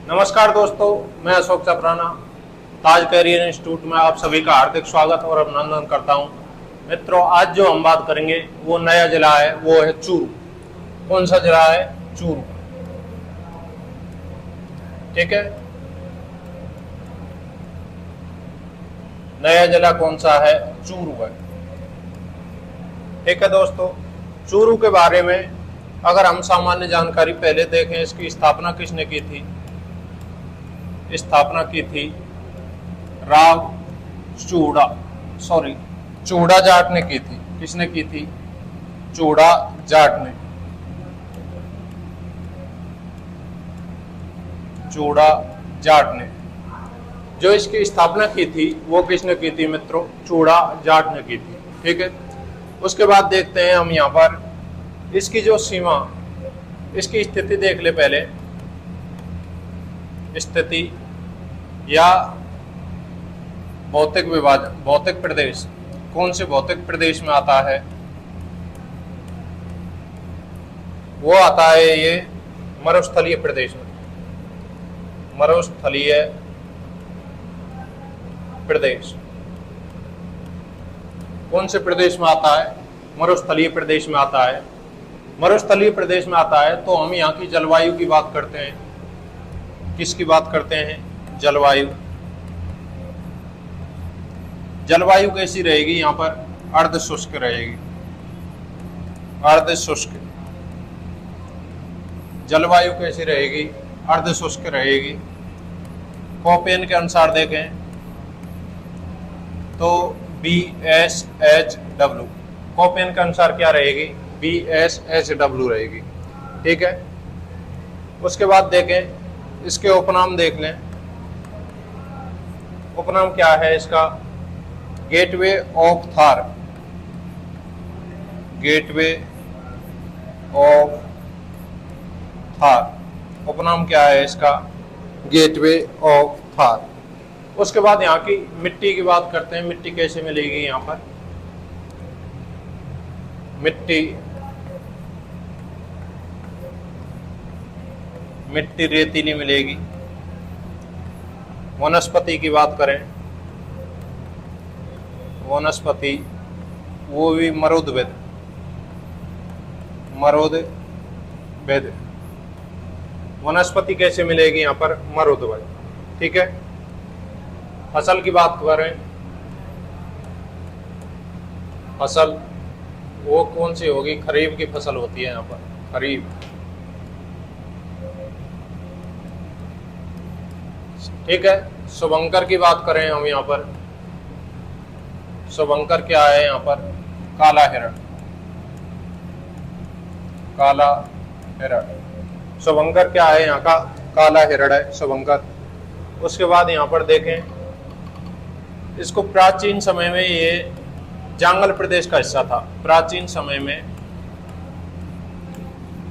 नमस्कार दोस्तों, मैं अशोक चपराना ताज कैरियर इंस्टीट्यूट में आप सभी का हार्दिक स्वागत और अभिनंदन करता हूं। मित्रों, आज जो हम बात करेंगे वो नया जिला है, वो है चूरू। कौन सा जिला है? चूरू। ठीक है, नया जिला कौन सा है? चूरू है। ठीक है दोस्तों, चूरू के बारे में अगर हम सामान्य जानकारी पहले देखें, इसकी स्थापना किसने की थी? स्थापना की थी राव चूड़ा जाट ने की थी। किसने की थी? चूड़ा जाट ने। चूड़ा जाट ने जो इसकी स्थापना की थी वो किसने की थी मित्रों? चूड़ा जाट ने की थी। ठीक है, उसके बाद देखते हैं हम यहाँ पर इसकी जो सीमा, इसकी स्थिति देख ले पहले। स्थिति या भौतिक विभाजन, भौतिक प्रदेश, कौन से भौतिक प्रदेश में आता है? वो आता है ये मरुस्थलीय प्रदेश में। मरुस्थलीय प्रदेश कौन से प्रदेश में आता है? मरुस्थलीय प्रदेश में आता है। मरुस्थलीय प्रदेश में आता है तो हम यहाँ की जलवायु की बात करते हैं। किसकी बात करते हैं? जलवायु। जलवायु कैसी रहेगी? यहाँ पर अर्ध शुष्क रहेगी। अर्ध शुष्क जलवायु कैसी रहेगी? अर्ध शुष्क रहेगी। कोपेन के अनुसार देखें तो BSHW, कोपेन के अनुसार क्या रहेगी? BSHW रहेगी। ठीक है, उसके बाद देखें इसके उपनाम देख लें। उपनाम क्या है इसका? Gateway of Thar. Gateway of Thar उपनाम क्या है इसका? Gateway of Thar. उसके बाद यहाँ की मिट्टी की बात करते हैं। मिट्टी कैसे मिलेगी यहाँ पर? मिट्टी रेतीली मिलेगी। वनस्पति की बात करें, वनस्पति वो भी मरुदवेद। वनस्पति कैसे मिलेगी यहाँ पर? मरुदवेद। ठीक है, फसल की बात करें, फसल वो कौन सी होगी? खरीफ की फसल होती है यहाँ पर, खरीफ। ठीक है, शुभंकर की बात करें हम यहाँ पर, शुभंकर क्या है यहाँ पर? काला हिरण। काला हिरण शुभंकर क्या है यहाँ का? काला हिरण है शुभंकर। उसके बाद यहाँ पर देखें, इसको प्राचीन समय में ये जांगल प्रदेश का हिस्सा था। प्राचीन समय में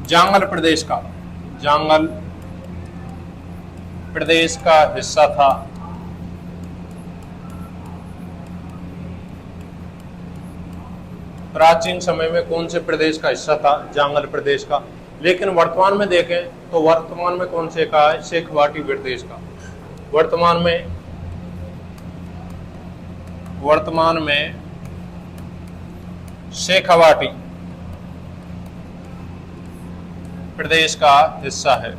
जांगल प्रदेश का हिस्सा था। प्राचीन समय में कौन से प्रदेश का हिस्सा था? जांगल प्रदेश का। लेकिन वर्तमान में देखें तो वर्तमान में कौन से का है? शेखवाटी प्रदेश का। वर्तमान में शेखावाटी प्रदेश का हिस्सा है।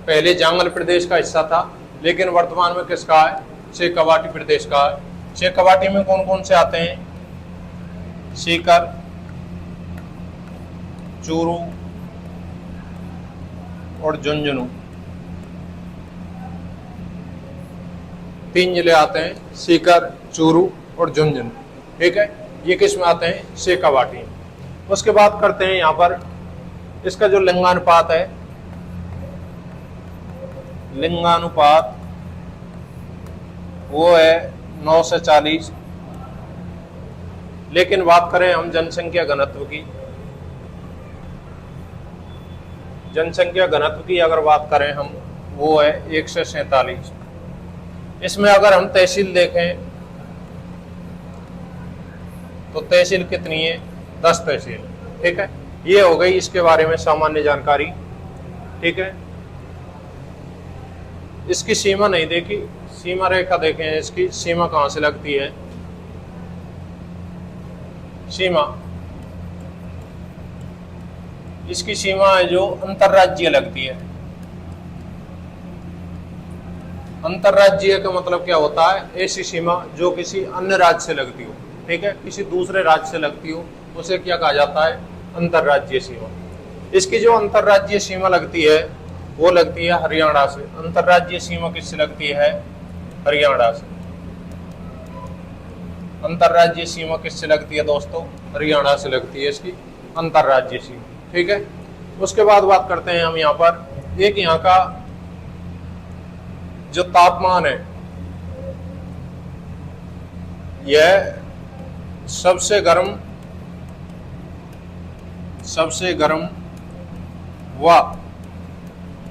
पहले जांगल प्रदेश का हिस्सा था, लेकिन वर्तमान में किसका है? शेखावाटी प्रदेश का है। शेखावाटी में कौन कौन से आते हैं? सीकर, चूरू और झुंझुनू, तीन जिले आते हैं, सीकर, चूरू और झुंझुनू। ठीक है, ये किस में आते हैं? शेखावाटी। उसके बाद करते हैं यहाँ पर इसका जो लिंगानुपात है, लिंगानुपात वो है 9 से 40। लेकिन बात करें हम जनसंख्या घनत्व की, जनसंख्या घनत्व की अगर बात करें हम, वो है 1 से 47। इसमें अगर हम तहसील देखें तो तहसील कितनी है? 10 तहसील। ठीक है, ये हो गई इसके बारे में सामान्य जानकारी। ठीक है, इसकी सीमा नहीं देखी, सीमा रेखा देखें, इसकी सीमा कहां से लगती है। सीमा, इसकी सीमा है जो अंतरराज्यीय लगती है। अंतरराज्यीय का मतलब क्या होता है, ऐसी सीमा जो किसी अन्य राज्य से लगती हो। ठीक है, किसी दूसरे राज्य से लगती हो, उसे क्या कहा जाता है, अंतरराज्यीय सीमा। इसकी जो अंतरराज्यीय सीमा लगती है वो लगती है हरियाणा से। अंतरराज्यीय सीमा किससे लगती है, हरियाणा से। अंतरराज्यीय सीमा किससे लगती है दोस्तों, हरियाणा से लगती है इसकी अंतरराज्यीय सीमा। ठीक है, उसके बाद बात करते हैं हम यहाँ पर एक यहाँ का जो तापमान है, यह सबसे गर्म व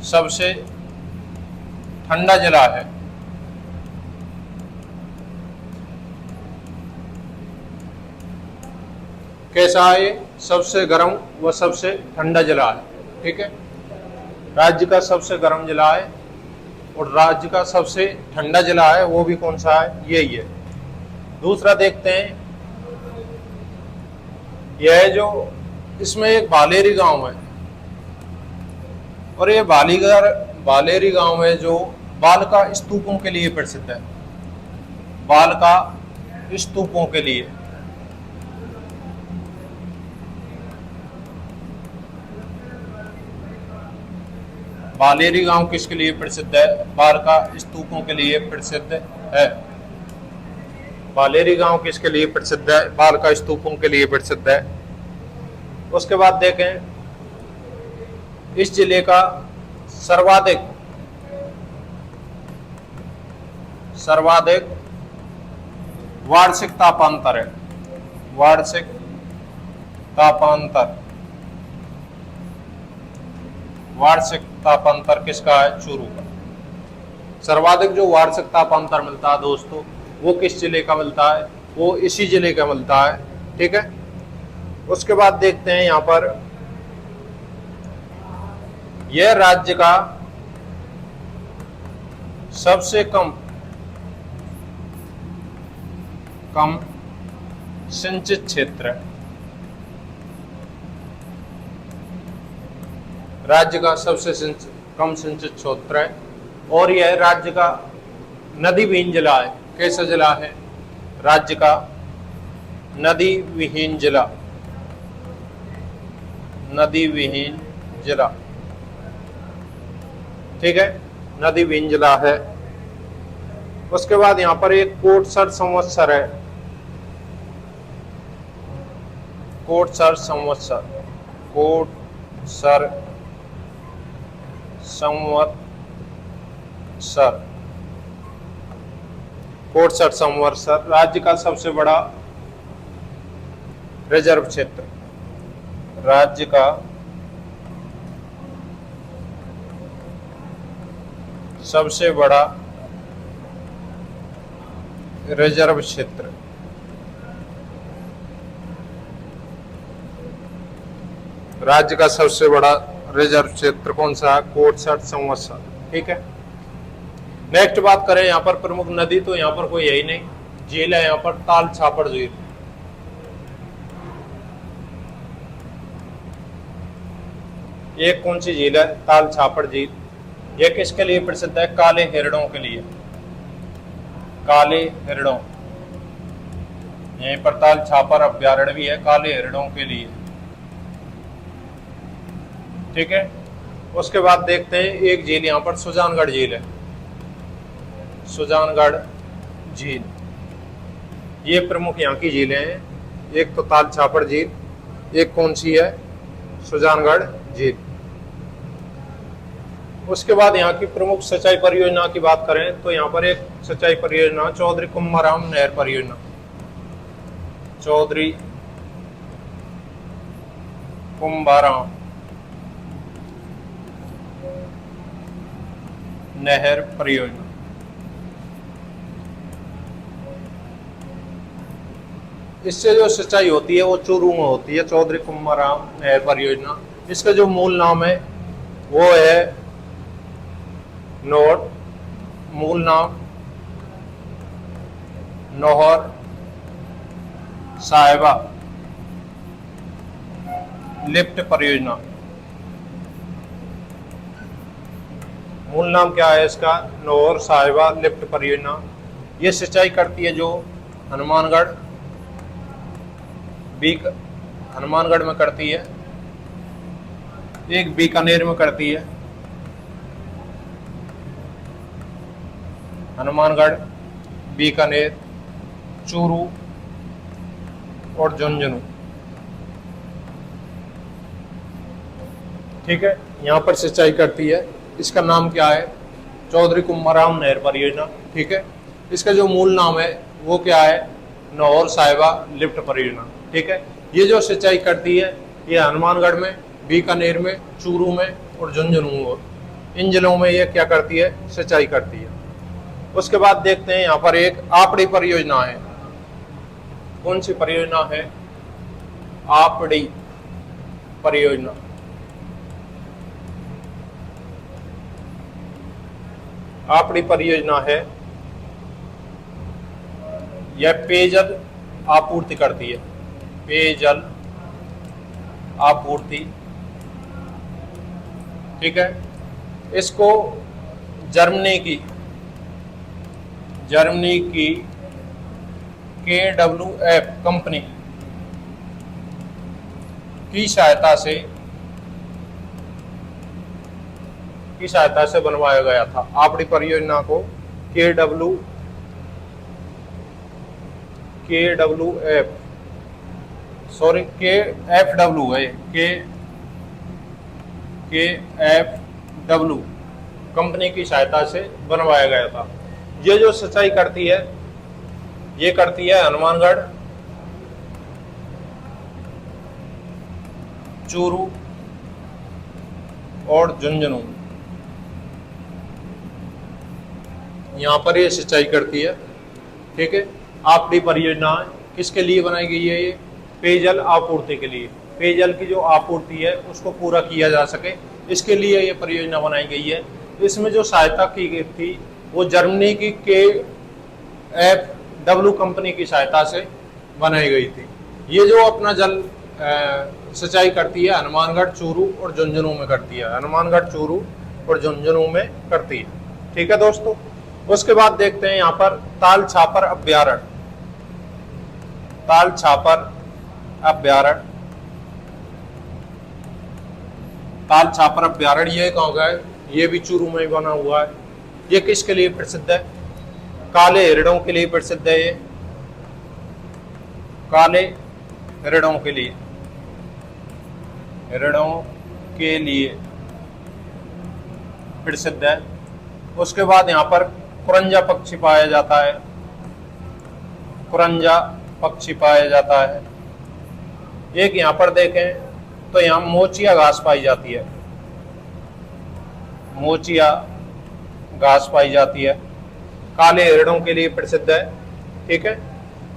सबसे ठंडा जिला है। कैसा है ये, सबसे गर्म व सबसे ठंडा जिला है। ठीक है, राज्य का सबसे गर्म जिला है और राज्य का सबसे ठंडा जिला है, वो भी कौन सा है, यही है। दूसरा देखते हैं, यह जो इसमें एक बालेरी गांव है और ये बालेरी गांव है जो बालका स्तूपों के लिए प्रसिद्ध है। बालका स्तूपों के लिए। बालेरी गांव किसके लिए प्रसिद्ध है, बालका स्तूपों के लिए प्रसिद्ध है। बालेरी गांव किसके लिए प्रसिद्ध है, बालका स्तूपों के लिए प्रसिद्ध है। उसके बाद देखें, इस जिले का सर्वाधिक वार्षिक तापांतर है। वार्षिक तापांतर किसका है, चूरू का। सर्वाधिक जो वार्षिक तापांतर मिलता है दोस्तों, वो किस जिले का मिलता है, वो इसी जिले का मिलता है। ठीक है, उसके बाद देखते हैं यहां पर, यह राज्य का सबसे कम सिंचित क्षेत्र है। राज्य का सबसे कम सिंचित क्षेत्र है और यह राज्य का नदी विहीन जिला है। कैसा जिला है, राज्य का नदी विहीन जिला। नदी विहीन जिला। ठीक है, नदी विहीन जिला है। उसके बाद यहां पर एक कोटसर संवत्सर है। कोटसर संवत्सर राज्य का सबसे बड़ा रिजर्व क्षेत्र। राज्य का सबसे बड़ा रिजर्व क्षेत्र। राज्य का सबसे बड़ा रिजर्व क्षेत्र कौन सा है, कोटसर संवत्सर। ठीक है, नेक्स्ट बात करें यहाँ पर प्रमुख नदी, तो यहाँ पर कोई यही नहीं, झील है यहाँ पर ताल छापड़ झील। ये कौन सी झील है, ताल छापड़ झील। ये किसके लिए प्रसिद्ध है, काले हिरणों के लिए। काले हिरणों, यहीं पर ताल छापर अभ्यारण्य भी है काले हिरणों के लिए। ठीक है, उसके बाद देखते हैं एक झील यहाँ पर सुजानगढ़ झील है। सुजानगढ़ झील, ये प्रमुख यहाँ की झीलें हैं। एक तो ताल छापर झील, एक कौन सी है, सुजानगढ़ झील। उसके बाद यहाँ की प्रमुख सिंचाई परियोजना की बात करें तो यहाँ पर एक सिंचाई परियोजना चौधरी कुंभाराम नहर परियोजना। चौधरी कुंभाराम नहर परियोजना। इससे जो सिंचाई होती है वो चूरू में होती है, चौधरी कुम्हाराम नहर परियोजना। इसका जो मूल नाम है वो है, नोट, मूल नाम नौहर साहिबा लिफ्ट परियोजना। मूल नाम क्या है इसका? नौहर साहिबा लिफ्ट परियोजना। ये सिंचाई करती है जो हनुमानगढ़ हनुमानगढ़ में करती है, एक बीकानेर में करती है, हनुमानगढ़, बीकानेर, चूरू और झुंझुनू। ठीक है, यहाँ पर सिंचाई करती है। इसका नाम क्या है? चौधरी कुम्हाराम नहर परियोजना। ठीक है, इसका जो मूल नाम है वो क्या है? नौहर साहिबा लिफ्ट परियोजना। ठीक है, ये जो सिंचाई करती है ये हनुमानगढ़ में, बीकानेर में, चूरू में और झुंझुनू में, इन जिलों में ये क्या करती है? सिंचाई करती है। उसके बाद देखते हैं यहाँ पर एक आपड़ी परियोजना है। कौन सी परियोजना है? आपड़ी परियोजना। आपड़ी परियोजना है, यह पेयजल आपूर्ति करती है, पेयजल आपूर्ति। ठीक है, इसको जर्मनी की KWF कंपनी की सहायता से बनवाया गया था। आपड़ी परियोजना को KFW कंपनी की सहायता से बनवाया गया था। ये जो सिंचाई करती है ये करती है हनुमानगढ़, चूरू और झुंझुनू, यहाँ पर ये सिंचाई करती है। ठीक है, आपड़ी परियोजना किसके लिए बनाई गई है? ये पेयजल आपूर्ति के लिए, पेयजल की जो आपूर्ति है उसको पूरा किया जा सके, इसके लिए ये परियोजना बनाई गई है। इसमें जो सहायता की गई थी वो जर्मनी की KFW कंपनी की सहायता से बनाई गई थी। ये जो अपना जल सिंचाई करती है हनुमानगढ़, चूरू और झुंझुनू में करती है, हनुमानगढ़, चूरू और झुंझुनू में करती है। ठीक है दोस्तों, उसके बाद देखते हैं यहाँ पर ताल छापर अभ्यारण्य। ताल छापर अभ्यारण्य, ताल छापर अभ्यारण्य ये कहाँ का है? ये भी चूरू में बना हुआ है। ये किसके लिए प्रसिद्ध है? काले हिरणों के लिए प्रसिद्ध है। ये काले हिरणों के लिए, प्रसिद्ध है। उसके बाद यहाँ पर कुरंजा पक्षी पाया जाता है, कुरंजा पक्षी पाया जाता है। एक यहाँ पर देखें तो यहाँ मोचिया घास पाई जाती है, मोचिया घास पाई जाती है, काले हिरणों के लिए प्रसिद्ध है। ठीक है,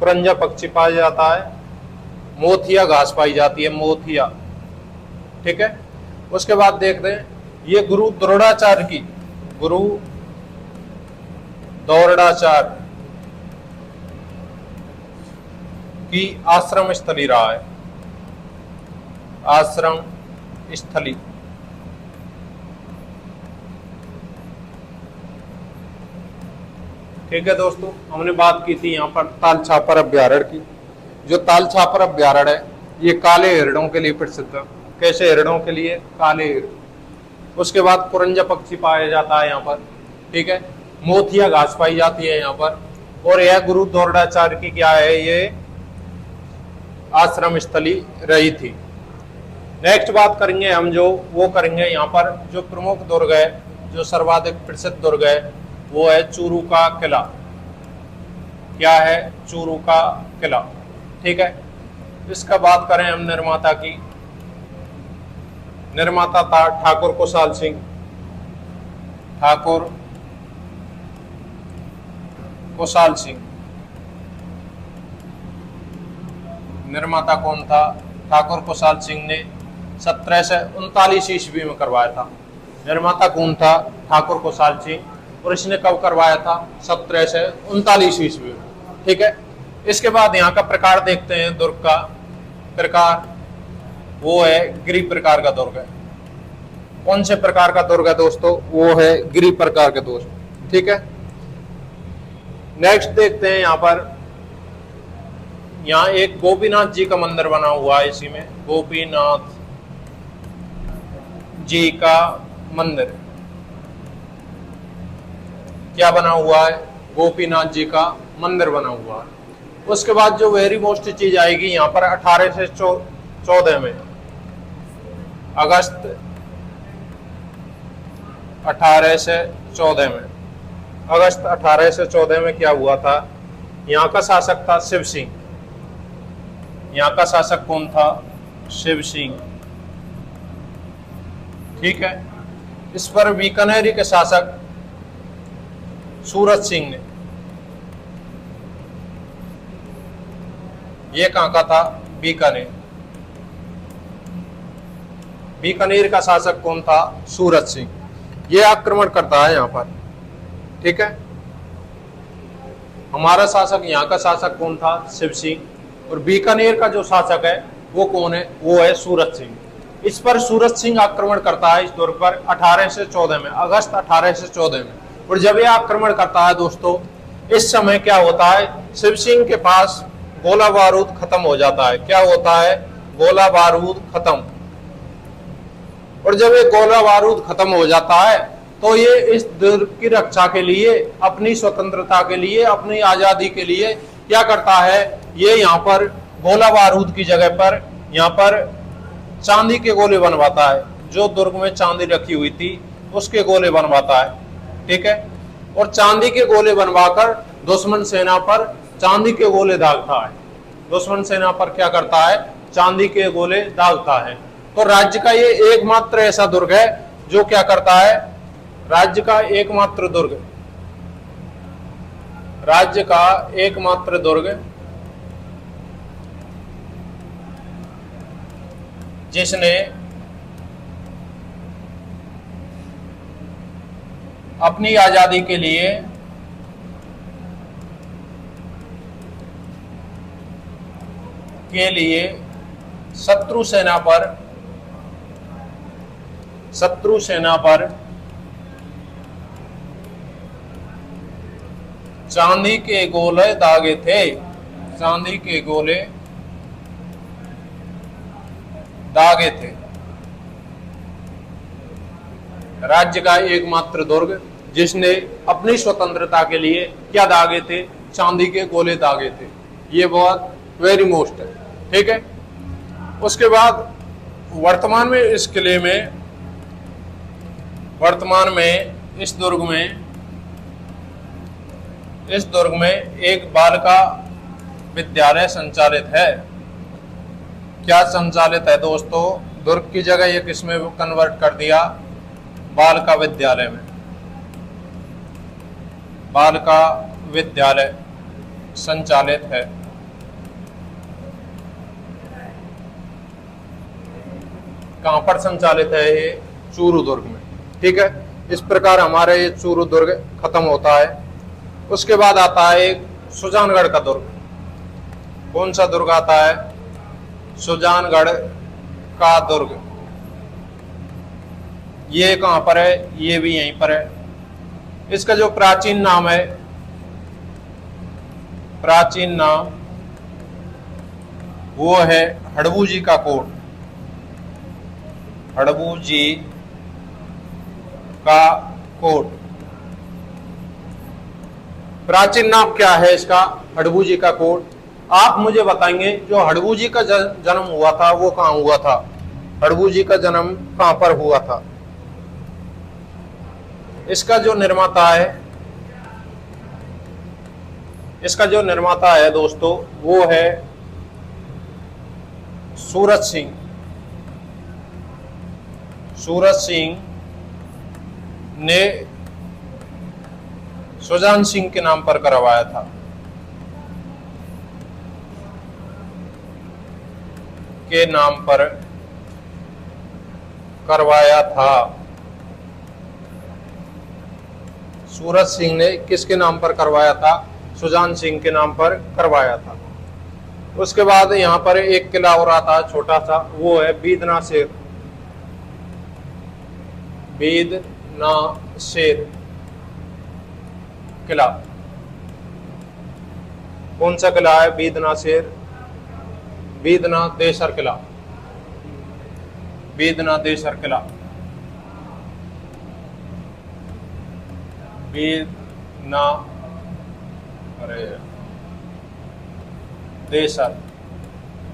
कुरंजा पक्षी पाया जाता है, मोथिया घास पाई जाती है, मोथिया। ठीक है, उसके बाद देखते हैं ये गुरु द्रोणाचार्य की आश्रम स्थली रहा है, आश्रम स्थली। ठीक है दोस्तों, हमने बात की थी यहाँ पर ताल छापर अभ्यारण्य की। जो ताल छापर अभ्यारण्य है ये काले हिरणों के लिए प्रसिद्ध है। कैसे हिरणों के लिए? काले हिरण। उसके बाद कुरंजा पक्षी पाया जाता है यहाँ पर। ठीक है, मोथिया घास पाई जाती है यहाँ पर। और यह गुरु द्रोणाचार्य की क्या है? ये आश्रम स्थली रही थी। नेक्स्ट बात करेंगे हम जो वो करेंगे यहाँ पर जो प्रमुख दुर्ग है, जो सर्वाधिक प्रसिद्ध दुर्ग है वो है चूरू का किला। क्या है? चूरू का किला। ठीक है, इसका बात करें हम निर्माता की, निर्माता था ठाकुर कुशाल सिंह, ठाकुर कुशाल सिंह। निर्माता कौन था? ठाकुर कुशाल सिंह ने 1739 ईस्वी में करवाया था। निर्माता कौन था? ठाकुर कुशाल सिंह। और इसने कब करवाया था? 1739 ईस्वी में। ठीक है। इसके बाद यहाँ का प्रकार देखते हैं। दुर्ग का प्रकार वो है गिरि प्रकार का दुर्ग है। कौन से प्रकार का दुर्ग है दोस्तों? वो है गिरि प्रकार का दुर्ग। ठीक है। नेक्स्ट देखते हैं यहाँ पर, यहाँ एक गोपीनाथ जी का मंदिर बना हुआ है। इसी में गोपीनाथ जी का मंदिर क्या बना हुआ है? गोपीनाथ जी का मंदिर बना हुआ है। उसके बाद जो वेरी मोस्ट चीज आएगी यहाँ पर 1814 में, अगस्त 1814 में, अगस्त 1814 में क्या हुआ था? यहाँ का शासक था शिव सिंह। यहाँ का शासक कौन था? शिव सिंह। ठीक है। इस पर बीकानेरी के शासक सूरज सिंह ने, ये कहां का था? बीकानेर। बीकानेर का शासक कौन था? सूरज सिंह। ये आक्रमण करता है यहाँ पर। ठीक है। हमारा शासक, यहाँ का शासक कौन था? शिव सिंह। और बीकानेर का जो शासक है वो कौन है? वो है सूरज सिंह। इस पर सूरज सिंह आक्रमण करता है इस दुर्ग पर 1814 में, अगस्त 1814 में। और जब ये आक्रमण करता है दोस्तों, इस समय क्या होता है? शिव सिंह के पास गोला बारूद खत्म हो जाता है। क्या होता है? गोला बारूद खत्म। और जब ये गोला बारूद खत्म हो जाता है तो ये इस दुर्ग की रक्षा के लिए, अपनी स्वतंत्रता के लिए, अपनी आजादी के लिए क्या करता है? ये यहाँ पर गोला बारूद की जगह पर यहाँ पर चांदी के गोले बनवाता है। जो दुर्ग में चांदी रखी हुई थी उसके गोले बनवाता है। ठीक है। और चांदी के गोले बनवाकर दुश्मन सेना पर चांदी के गोले दागता है। दुश्मन सेना पर क्या करता है? चांदी के गोले दागता है। तो राज्य का ये एकमात्र ऐसा दुर्ग है जो क्या करता है? राज्य का एकमात्र दुर्ग, राज्य का एकमात्र दुर्ग जिसने अपनी आजादी के लिए शत्रु सेना पर चांदी के गोले दागे थे। चांदी के गोले दागे थे। राज्य का एकमात्र दुर्ग जिसने अपनी स्वतंत्रता के लिए क्या दागे थे? चांदी के गोले दागे थे। ये बहुत वेरी मोस्ट है। ठीक है। उसके बाद वर्तमान में इस किले में, वर्तमान में इस दुर्ग में एक बालिका विद्यालय संचालित है। क्या संचालित है दोस्तों? दुर्ग की जगह ये किसमें कन्वर्ट कर दिया? बालिका विद्यालय में। बालिका विद्यालय संचालित है। कहां पर संचालित है? ये चूरू दुर्ग में। ठीक है। इस प्रकार हमारे ये चूरू दुर्ग खत्म होता है। उसके बाद आता है एक सुजानगढ़ का दुर्ग। कौन सा दुर्ग आता है? सुजानगढ़ का दुर्ग। ये कहां पर है? ये भी यहीं पर है। इसका जो प्राचीन नाम है, प्राचीन नाम वो है हड़बू जी का कोट। हड़बू जी का कोट। प्राचीन नाम क्या है इसका? हड़बू जी का कोट। आप मुझे बताएंगे जो हड़बू जी का जन्म हुआ था वो कहां हुआ था? हड़बू जी का जन्म कहां पर हुआ था? इसका जो निर्माता है दोस्तों वो है सूरज सिंह। सूरज सिंह ने सुजान सिंह के नाम पर करवाया था। के नाम पर करवाया था। सूरज सिंह ने किसके नाम पर करवाया था? सुजान सिंह के नाम पर करवाया था। उसके बाद यहाँ पर एक किला और आता है छोटा सा, वो है बीदना शेर। बीदना शेर किला, कौन सा किला है? बीदना शेर, बीदना देसर किला, बीदना देसर किला, बीदना अरे देसर,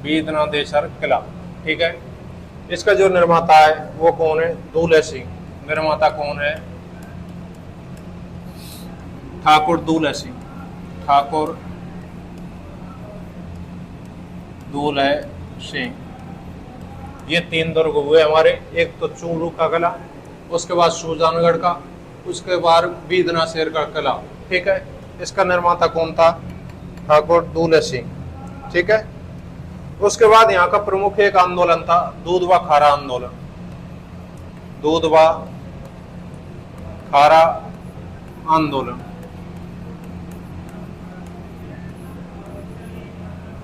बीदना देसर किला। ठीक है, इसका जो निर्माता है वो कौन है? दूल्हे सिंह। निर्माता कौन है? ठाकुर दूल्हे सिंह, ठाकुर दूल्हे सिंह। ये 3 दुर्ग हुए हमारे, एक तो चूरू का किला, उसके बाद सुजानगढ़ का, उसके बाद बीदना शेर का किला। ठीक है, इसका निर्माता कौन था? ठाकुर दूल्हे सिंह। ठीक है, उसके बाद यहाँ का प्रमुख एक आंदोलन था, दूध व खारा आंदोलन। दूध व खारा आंदोलन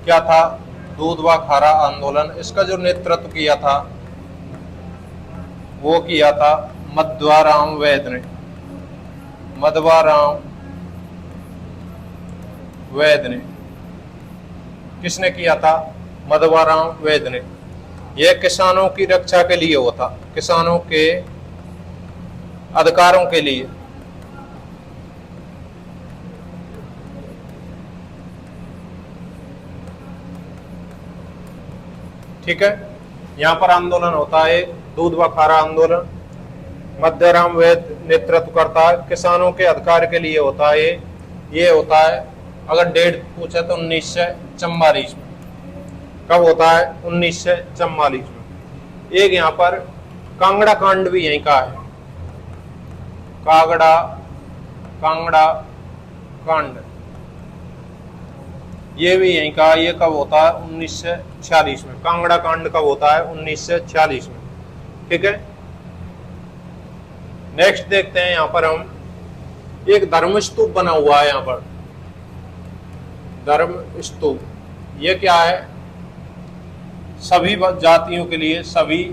क्या था? दूध व खारा आंदोलन। इसका जो नेतृत्व किया था वो किया था मध्वाराम वैद्य ने। मध्वाराम वैद्य ने। किसने किया था? मध्वाराम वैद्य ने। यह किसानों की रक्षा के लिए हुआ था, किसानों के अधिकारों के लिए। ठीक है, यहाँ पर आंदोलन होता है दूध व खारा आंदोलन, मध्वाराम वैद्य नेतृत्व करता है, किसानों के अधिकार के लिए होता है। ये होता है, अगर डेट पूछे तो 1944 में। कब होता है? 1944 में। एक यहाँ पर कांगड़ा कांड भी यहीं का है, कांगड़ा कांड, ये भी यहीं का। ये कब होता है? 1946 में। कांगड़ा कांड कब होता है? 1946 में। ठीक है, नेक्स्ट देखते हैं। यहाँ पर हम एक धर्म स्तूप बना हुआ है, यहाँ पर धर्म स्तूप। ये क्या है? सभी जातियों के लिए, सभी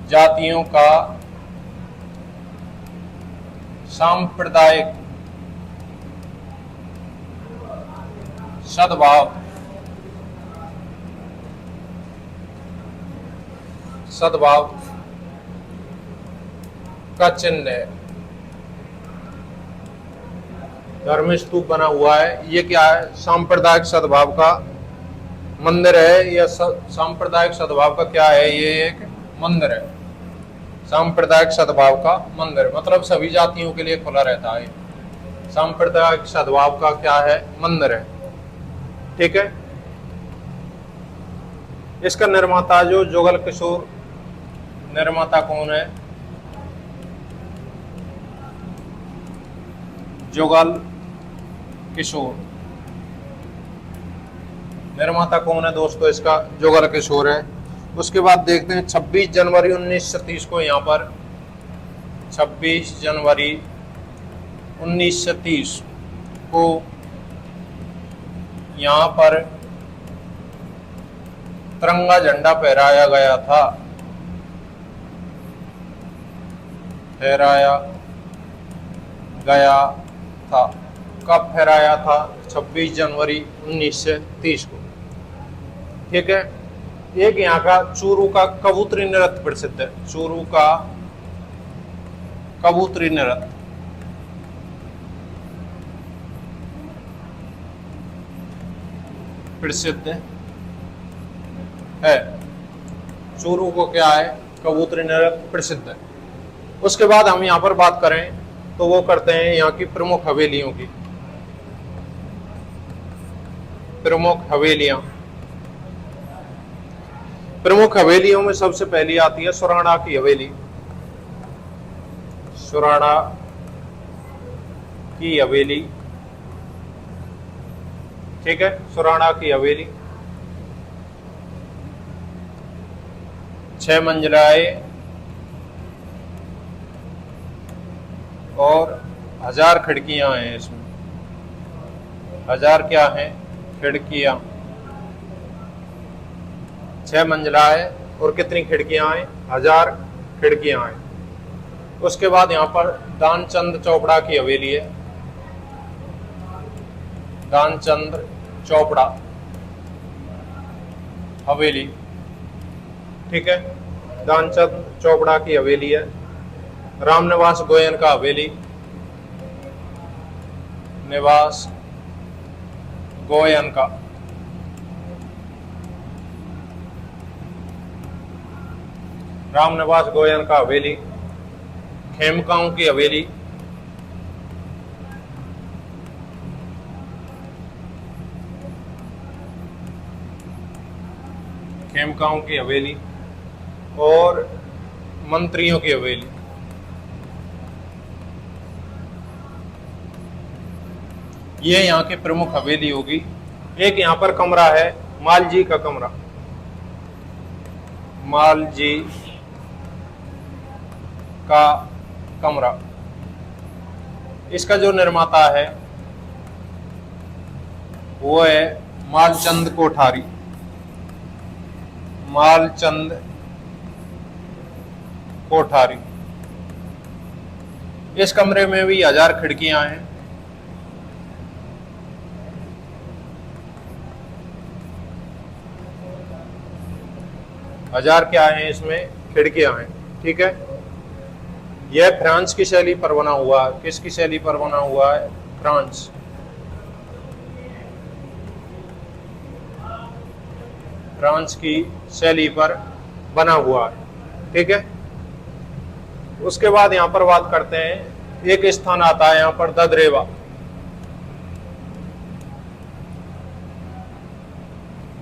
जातियों का सांप्रदायिक सद्भाव, सद्भाव का चिन्ह है। धर्म स्तूप बना हुआ है। ये क्या है? सांप्रदायिक सद्भाव का मंदिर है। यह सांप्रदायिक सद्भाव का क्या है? ये एक मंदिर है, सांप्रदायिक सद्भाव का मंदिर, मतलब सभी जातियों के लिए खुला रहता है। सांप्रदायिक सद्भाव का क्या है? मंदिर है। ठीक है, इसका निर्माता जो जुगल किशोर, निर्माता कौन है? जुगल किशोर। निर्माता कौन है दोस्तों? इसका जुगल किशोर है। उसके बाद देखते हैं 26 जनवरी 1930 को, यहाँ पर 26 जनवरी 1930 को यहाँ पर तिरंगा झंडा फहराया गया था। फहराया गया था। कब फहराया था? 26 जनवरी 1930 को। ठीक है, एक यहाँ का चूरू का कबूतरी नृत्य प्रसिद्ध है। चूरू का कबूतरी नृत्य प्रसिद्ध है। चूरू को क्या है? कबूतरी नृत्य प्रसिद्ध है। उसके बाद हम यहाँ पर बात करें तो वो करते हैं यहाँ की प्रमुख हवेलियों की। प्रमुख हवेलियां, प्रमुख हवेलियों में सबसे पहली आती है सुराणा की हवेली। सुराणा की हवेली। ठीक है, सुराणा की हवेली। 6 मंजिलाएं और 1000 खिड़कियां हैं इसमें। 1000 क्या हैं? खिड़कियां। 6 मंजिलाएं और कितनी खिड़कियां हैं? 1000 खिड़कियां हैं। उसके बाद यहाँ पर दानचंद चोपड़ा की हवेली है। दानचंद चोपड़ा हवेली, ठीक है, दानचंद चोपड़ा की हवेली है। रामनिवास गोयन का हवेली, निवास गोयन का। रामनिवास गोयन का हवेली। खेमकाओं की हवेली, खेमकाओं की हवेली और मंत्रियों की हवेली। ये यहाँ की प्रमुख हवेली होगी। एक यहाँ पर कमरा है, मालजी का कमरा। मालजी का कमरा, इसका जो निर्माता है वो है मालचंद कोठारी। मालचंद कोठारी। इस कमरे में भी 1000 खिड़कियां हैं। हजार क्या है? इसमें खिड़कियां हैं, ठीक है। यह फ्रांस की शैली पर बना हुआ है। किसकी शैली पर बना हुआ है? फ्रांस। फ्रांस की शैली पर बना हुआ है, ठीक है। उसके बाद यहां पर बात करते हैं, एक स्थान आता है यहां पर ददरेवा।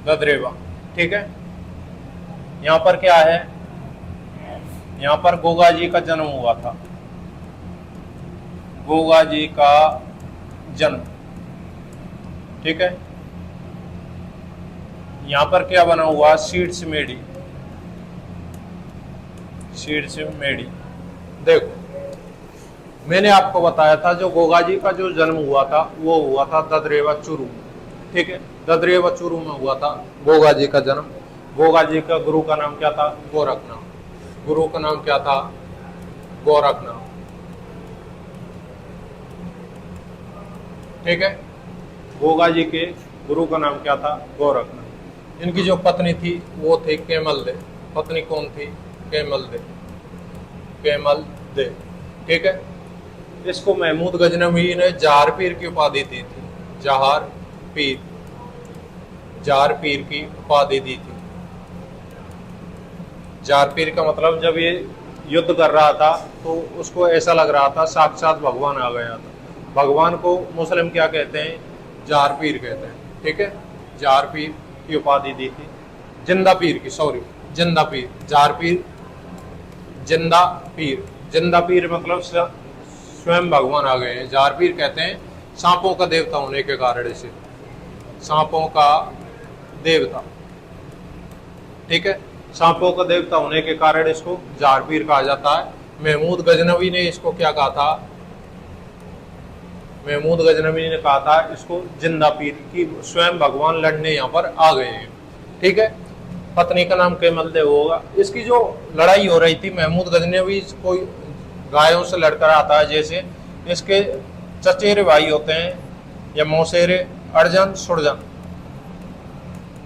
ददरेवा, ठीक है। यहां पर क्या है? यहां पर गोगा जी का जन्म हुआ था। गोगा जी का जन्म, ठीक है। यहां पर क्या बना हुआ? सीड्स मेडी। सीड्स मेडी। देखो, मैंने आपको बताया था जो गोगा जी का जो जन्म हुआ था वो हुआ था ददरेवा चूरू, ठीक है। ददरेवा चूरू में हुआ था गोगा जी का जन्म। गोगा जी का गुरु का नाम क्या था? गोरखनाथ। गुरु का नाम क्या था? गोरखनाथ, ठीक है। गोगा जी के गुरु का नाम क्या था? गोरखनाथ। इनकी जो पत्नी थी वो थी केमल दे। पत्नी कौन थी? केमल दे। केमल दे, ठीक है। इसको महमूद गजनवी ने जहार पीर की उपाधि दी थी। जहार पीर, जहार पीर की उपाधि दी थी। जहार पीर का मतलब जब ये युद्ध कर रहा था तो उसको ऐसा लग रहा था साक्षात भगवान आ गया था। भगवान को मुस्लिम क्या कहते हैं? जहार पीर कहते हैं, ठीक है। जहार पीर की उपाधि दी थी। जिंदा पीर की, सॉरी, जिंदा पीर। जहार पीर, जिंदा पीर। जिंदा पीर मतलब स्वयं भगवान आ गए हैं। जहार पीर कहते हैं सांपों का देवता होने के कारण से, सांपों का देवता, ठीक है। सांपों का देवता होने के कारण इसको जहार पीर कहा जाता है। महमूद गजनवी ने इसको क्या कहा था? महमूद गजनवी ने कहा था इसको जिंदा पीर की, स्वयं भगवान लड़ने यहाँ पर आ गए हैं, ठीक है। पत्नी का नाम केमल देव होगा। इसकी जो लड़ाई हो रही थी, महमूद गजनवी कोई गायों से लड़कर आता है, जैसे इसके चचेरे भाई होते हैं या मौसेरे, अर्जन, सुरजन,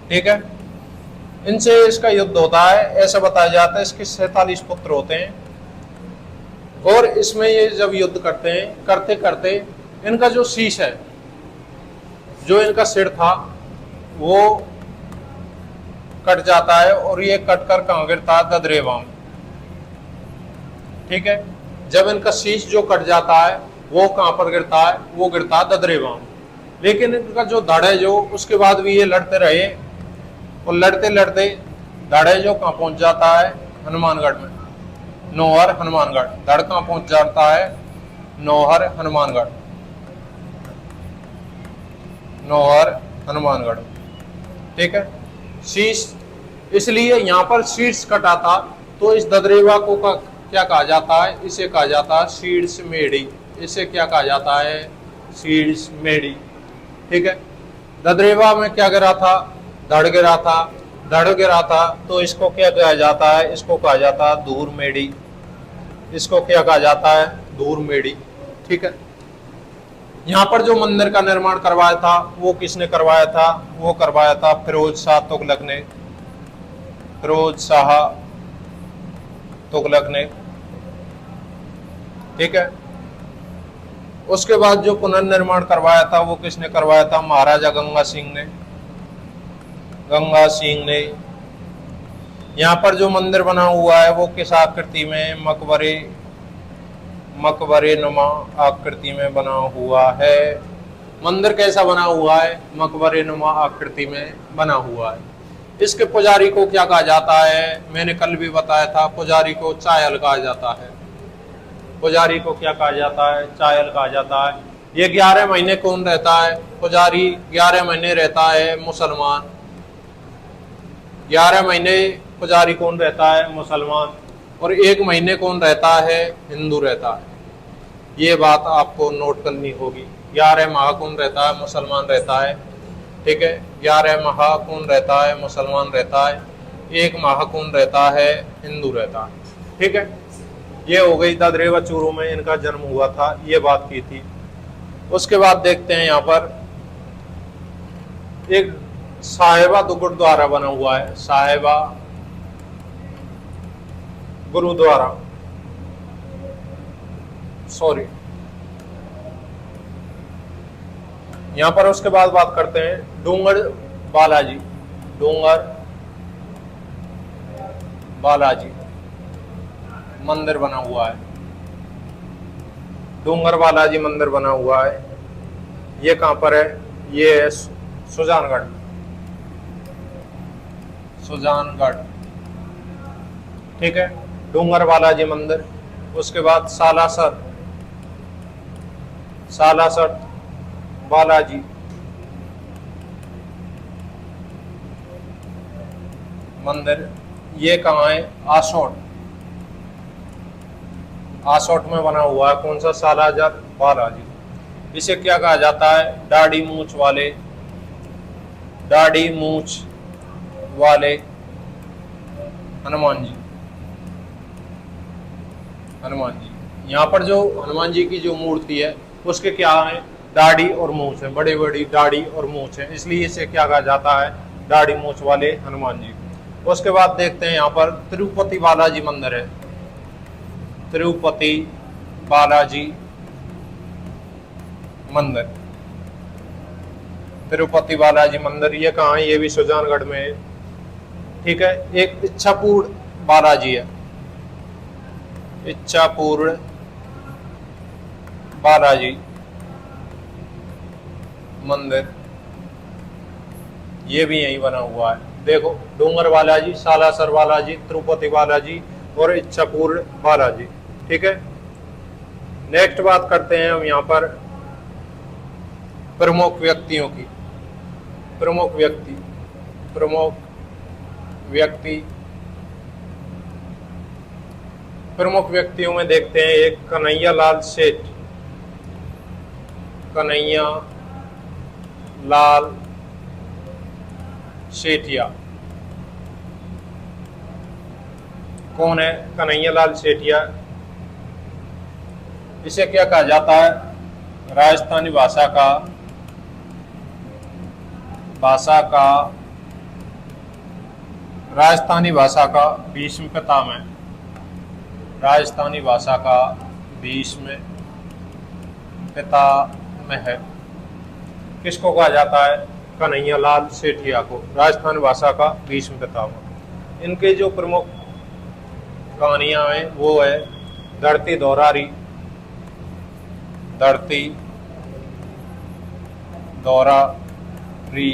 ठीक है। इनसे इसका युद्ध होता है। ऐसा बताया जाता है इसके 47 पुत्र होते हैं और इसमें ये जब युद्ध करते हैं, करते करते इनका जो शीश है, जो इनका सिर था वो कट जाता है और ये कटकर कहाँ गिरता है? ददरेवा में, ठीक है। जब इनका शीश जो कट जाता है वो कहाँ पर गिरता है? वो गिरता है ददरेवा में। लेकिन इनका जो धड़ है जो, उसके बाद भी ये लड़ते रहे और लड़ते लड़ते धड़ है जो कहाँ पहुंच जाता है? हनुमानगढ़ में, नौहर हनुमानगढ़। धड़ कहाँ पहुंच जाता है? नौहर हनुमानगढ़, नौहर हनुमानगढ़, ठीक है। शीश इसलिए यहाँ पर शीर्ष कटा था, तो इस ददरेवा को क्या कहा जाता है, इसे कहा जाता है शीर्ष मेढ़ी। इसे क्या कहा जाता है, शीर्ष मेढ़ी। ठीक है, ददरेवा में क्या गिरा था, धड़ गिरा था। धड़ गिरा था तो इसको क्या कहा जाता है, इसको कहा जाता है धूर मेढ़ी। इसको क्या कहा जाता है, धूर मेढ़ी। ठीक है, यहाँ पर जो मंदिर का निर्माण करवाया था वो किसने करवाया था, वो करवाया था फिरोज शाह तुगलक ने। फिरोज शाह तुगलक ने। ठीक है, उसके बाद जो पुनर्निर्माण करवाया था वो किसने करवाया था, महाराजा गंगा सिंह ने। गंगा सिंह ने। यहाँ पर जो मंदिर बना हुआ है वो किस आकृति में, मकबरे नुमा आकृति में बना हुआ है। मंदिर कैसा बना हुआ है, मकबरे नुमा आकृति में बना हुआ है। इसके पुजारी को क्या कहा जाता है, मैंने कल भी बताया था, पुजारी को चायल कहा जाता है। पुजारी को क्या कहा जाता है, चायल कहा जाता है। ये 11 महीने कौन रहता है, पुजारी 11 महीने रहता है मुसलमान। 11 महीने पुजारी कौन रहता है, मुसलमान, और 1 महीने कौन रहता है, हिंदू रहता है। ये बात आपको नोट करनी होगी। 11 माह कौन रहता है, मुसलमान रहता है। ठीक है, 11 माह कौन रहता है, मुसलमान रहता है। 1 माह कौन रहता है, हिंदू रहता है। ठीक है, ये हो गई ददरेवा चूरू में इनका जन्म हुआ था, ये बात की थी। उसके बाद देखते हैं यहाँ पर एक साहिबा गुरुद्वारा बना हुआ है, साहिबा गुरुद्वारा, सॉरी। यहां पर उसके बाद बात करते हैं डूंगर बालाजी। डूंगर बालाजी मंदिर बना हुआ है। डूंगर बालाजी मंदिर बना हुआ है। ये कहां पर है, ये है सुजानगढ़। सुजानगढ़। ठीक है, डूंगर बालाजी मंदिर। उसके बाद सालासर, सालासर बालाजी मंदिर। ये कहाँ है, आसोट। आसोट में बना हुआ है। कौन सा, सालासर बालाजी। इसे क्या कहा जाता है, दाढ़ी मूछ वाले, दाढ़ी मूछ वाले हनुमान जी। हनुमान जी, यहाँ पर जो हनुमान जी की जो मूर्ति है उसके क्या है, दाढ़ी और मूछ है, बड़ी बड़ी दाढ़ी और मूछ है, इसलिए इसे क्या कहा जाता है, दाढ़ी मूछ वाले हनुमान जी। उसके बाद देखते हैं यहाँ पर तिरुपति बालाजी मंदिर है। तिरुपति बालाजी मंदिर। तिरुपति बालाजी मंदिर ये कहाँ है, ये भी सुजानगढ़ में है। ठीक है, एक इच्छापुर बालाजी है। इच्छापुर बालाजी मंदिर, ये भी यहीं बना हुआ है। देखो, डूंगर बालाजी, सालासर बालाजी, तिरुपति बालाजी और इच्छापुर बालाजी। ठीक है, नेक्स्ट बात करते हैं हम यहाँ पर प्रमुख व्यक्तियों की। प्रमुख व्यक्ति, प्रमुख व्यक्ति, प्रमुख व्यक्तियों में देखते हैं एक कन्हैया लाल सेठ। कन्हैया लाल सेठिया। कौन है कन्हैया लाल सेठिया? इसे क्या कहा जाता है, राजस्थानी भाषा का राजस्थानी भाषा का भीष्म पितामह है। राजस्थानी भाषा का भीष्म पितामह है। किसको कहा जाता है, कन्हैया लाल सेठिया को, राजस्थान भाषा का भीष्म पितामह। इनके जो प्रमुख कहानियां हैं वो है धरती दौरारी, धरती दौरारी,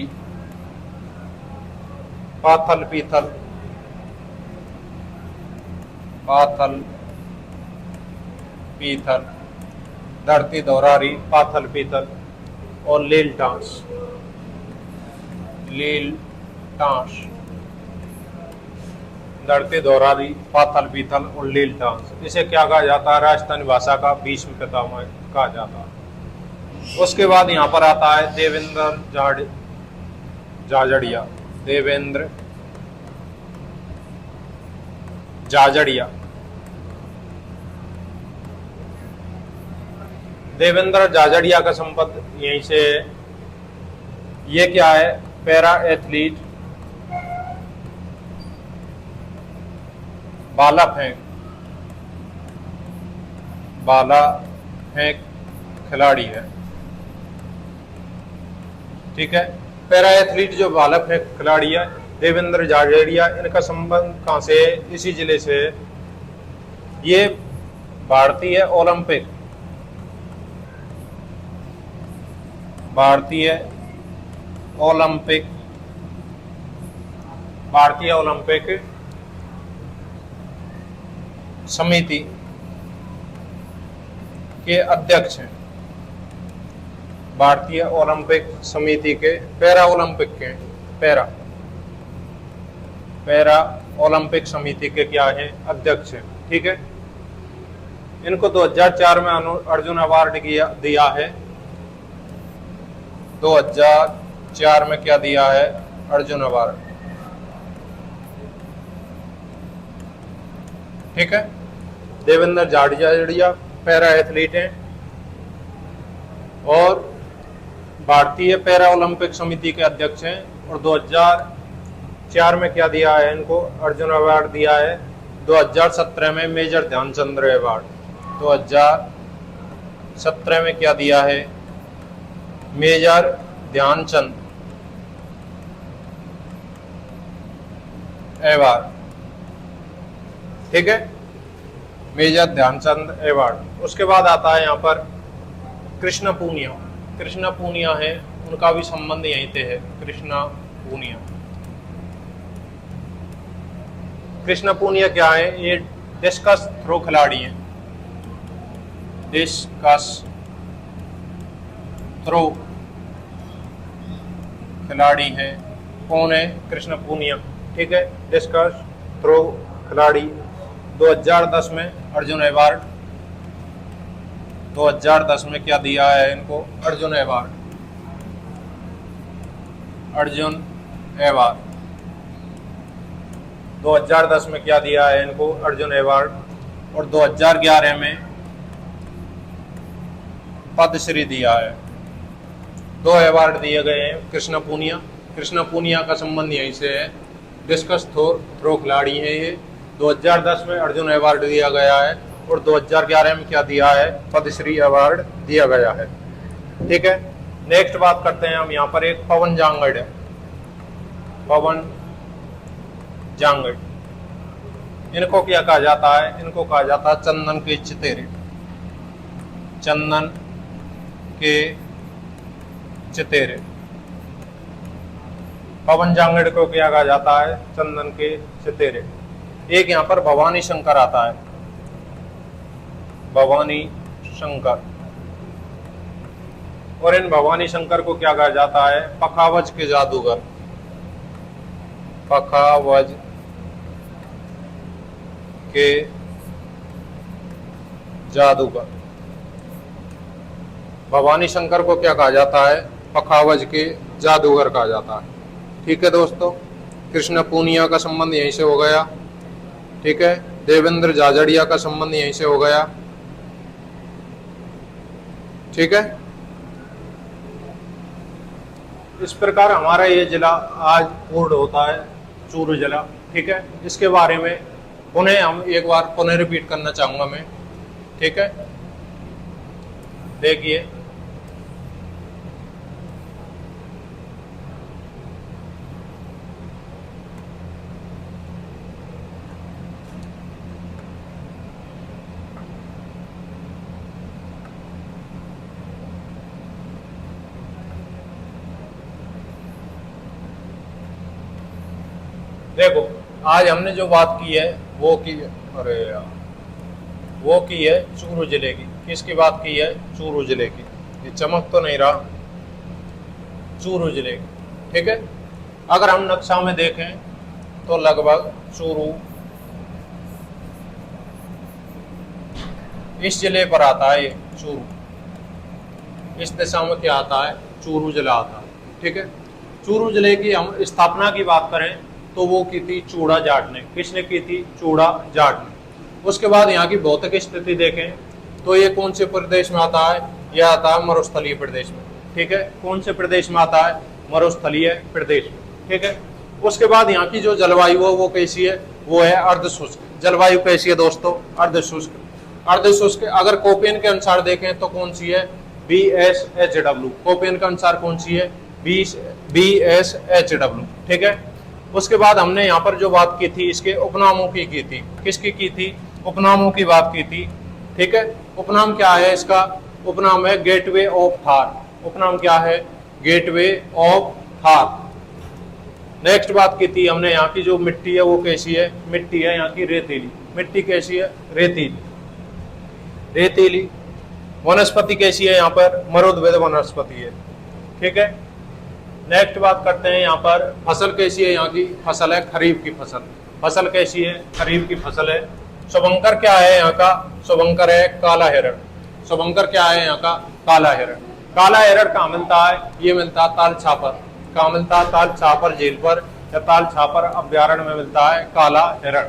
पाथल पीथल, पाथल पीथल, धरती दौरारी, पाथल पीथल और लील टांस। लील टांस धरती दोहराली पातल पीतल और लील डांस। इसे क्या कहा जाता है? राजस्थानी भाषा का भीष्म पितामह कहा जाता है। उसके बाद यहाँ पर आता है देवेंद्र झाझड़िया। देवेंद्र झाझड़िया। देवेंद्र झाझड़िया का संबंध यहीं से है। ये क्या है? पैरा एथलीट, भाला फेंक खिलाड़ी है। ठीक है, पैरा एथलीट जो भाला फेंक खिलाड़ी है देवेंद्र झाझड़िया, इनका संबंध कहां से है? इसी जिले से है। ये भारतीय ओलंपिक समिति के अध्यक्ष हैं। भारतीय ओलंपिक समिति के पैरा ओलंपिक समिति के क्या है? अध्यक्ष हैं। ठीक है, इनको 2004 में अर्जुन अवार्ड दिया है। 2004 में क्या दिया है? अर्जुन अवार्ड। ठीक है, देवेंद्र झाझड़िया पैरा एथलीट हैं और भारतीय पैरा ओलंपिक समिति के अध्यक्ष हैं। और 2004 में क्या दिया है इनको? अर्जुन अवार्ड दिया है। 2017 में मेजर ध्यानचंद अवार्ड। 2017 में क्या दिया है? Major Dhyan Chand award. ठीक है, मेजर ध्यानचंद अवार्ड। उसके बाद आता है यहाँ पर कृष्ण पूनिया है, उनका भी संबंध यहीं से है। कृष्ण पूनिया क्या है? ये डिस्कस थ्रो खिलाड़ी हैं। डिस्कस थ्रो खिलाड़ी है। कौन है? कृष्ण पूनिया। ठीक है, डिस्कस थ्रो खिलाड़ी। 2010 में अर्जुन अवार्ड। 2010 में क्या दिया है इनको? अर्जुन अवार्ड। 2010 में क्या दिया है इनको? अर्जुन अवार्ड। और 2011 में पद्मश्री दिया है। 2 अवार्ड दिए गए हैं कृष्ण पूनिया का संबंध यहीं से है। डिस्कस थ्रो खिलाड़ी है ये। 2010 में अर्जुन अवार्ड दिया गया है और 2011 में क्या दिया है? पद्मश्री अवार्ड दिया गया है। ठीक है, नेक्स्ट बात करते हैं हम। यहाँ पर एक पवन जांगड़ है। इनको क्या कहा जाता है? इनको कहा जाता है चंदन के चितेरे। पवन जांगड़ को क्या कहा जाता है? चंदन के चितेरे। एक यहाँ पर भवानी शंकर आता है। और इन भवानी शंकर को क्या कहा जाता है? पखावज के जादूगर। भवानी शंकर को क्या कहा जाता है? पखावज के जादूगर कहा जाता है। ठीक है दोस्तों, कृष्ण पूनिया का संबंध यहीं से हो गया। ठीक है, देवेंद्र झाझड़िया का संबंध यहीं से हो गया। ठीक है, इस प्रकार हमारा ये जिला आज पूर्ण होता है, चूरू जिला। ठीक है, इसके बारे में एक बार पुनः रिपीट करना चाहूंगा मैं। ठीक है, देखिए देखो, आज हमने जो बात की है वो की है चूरू जिले की। किसकी बात की है? चूरू जिले की। ये चमक तो नहीं रहा, चूरू जिले की। ठीक है, अगर हम नक्शा में देखें तो लगभग चूरू इस जिले पर आता है ये चूरू, इस दिशा में क्या आता है, चूरू जिला आता है। ठीक है, चूरू जिले की हम स्थापना की बात करें तो वो की थी चूड़ा जाट ने। किसने की थी? चूड़ा जाट ने। उसके बाद यहाँ की भौतिक स्थिति देखें तो ये कौन से प्रदेश में आता है? यह आता है मरुस्थलीय प्रदेश में। ठीक है, कौन से प्रदेश में आता है? मरुस्थलीय प्रदेश में। ठीक है, उसके बाद यहाँ की जो जलवायु है वो कैसी है? वो है अर्धशुष्क। जलवायु कैसी है दोस्तों? अर्धशुष्क। अर्धशुष्क अगर कोपेन के अनुसार देखें तो कौन सी है? BSHW। कोपेन के अनुसार कौन सी है? BSHW। ठीक है, उसके बाद हमने यहाँ पर जो बात की थी इसके उपनामों की थी। किसकी की थी? उपनामों की बात की थी। ठीक है, उपनाम क्या है इसका? उपनाम है गेटवे ऑफ थार। उपनाम क्या है? Gateway of Thar. नेक्स्ट बात की थी हमने, यहाँ की जो मिट्टी है वो कैसी है? मिट्टी है यहाँ की रेतीली। मिट्टी कैसी है? रेतीली। रेतीली। वनस्पति कैसी है यहाँ पर? मरुद्भिद वनस्पति है। ठीक है, नेक्स्ट बात करते हैं यहाँ पर फसल कैसी है? यहाँ की फसल है खरीफ की फसल। फसल कैसी है? खरीफ की फसल है। शुभंकर क्या है यहाँ का? शुभंकर है काला हिरण। शुभंकर क्या है यहाँ का? काला हिरण। काला हिरण कहाँ मिलता है? ये मिलता है ताल छापर। कहाँ मिलता है? ताल छापर झील पर या ताल छापर अभ्यारण्य में मिलता है काला हिरण।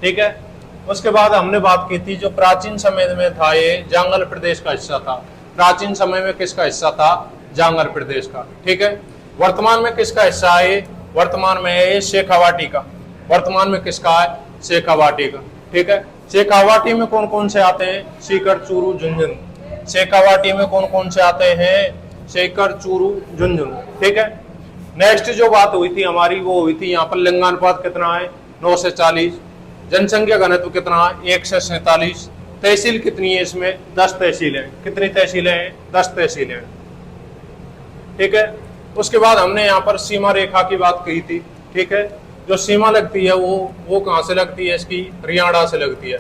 ठीक है, उसके बाद हमने बात की थी जो प्राचीन समय में था ये जांगल प्रदेश का हिस्सा था। प्राचीन समय में किसका हिस्सा था? जांगल प्रदेश का। ठीक है, वर्तमान में किसका हिस्सा है? वर्तमान में है शेखावाटी का। वर्तमान में किसका है? शेखावाटी का। ठीक है, शेखावाटी में कौन कौन से आते हैं? सीकर, चूरू, झुंझुनू। शेखावाटी में कौन कौन से आते हैं? सीकर, चूरू, झुंझुनू। ठीक है, नेक्स्ट जो बात हुई थी हमारी वो हुई थी यहाँ पर लिंगानुपात कितना है? 9 से 40। जनसंख्या घनत्व कितना है? 1 से 47। तहसील कितनी है इसमें? 10 तहसीलें। कितनी तहसीलें हैं? 10 तहसीलें। ठीक है, उसके बाद हमने यहाँ पर सीमा रेखा की बात की थी। ठीक है, जो सीमा लगती है वो कहाँ से लगती है? इसकी हरियाणा से लगती है।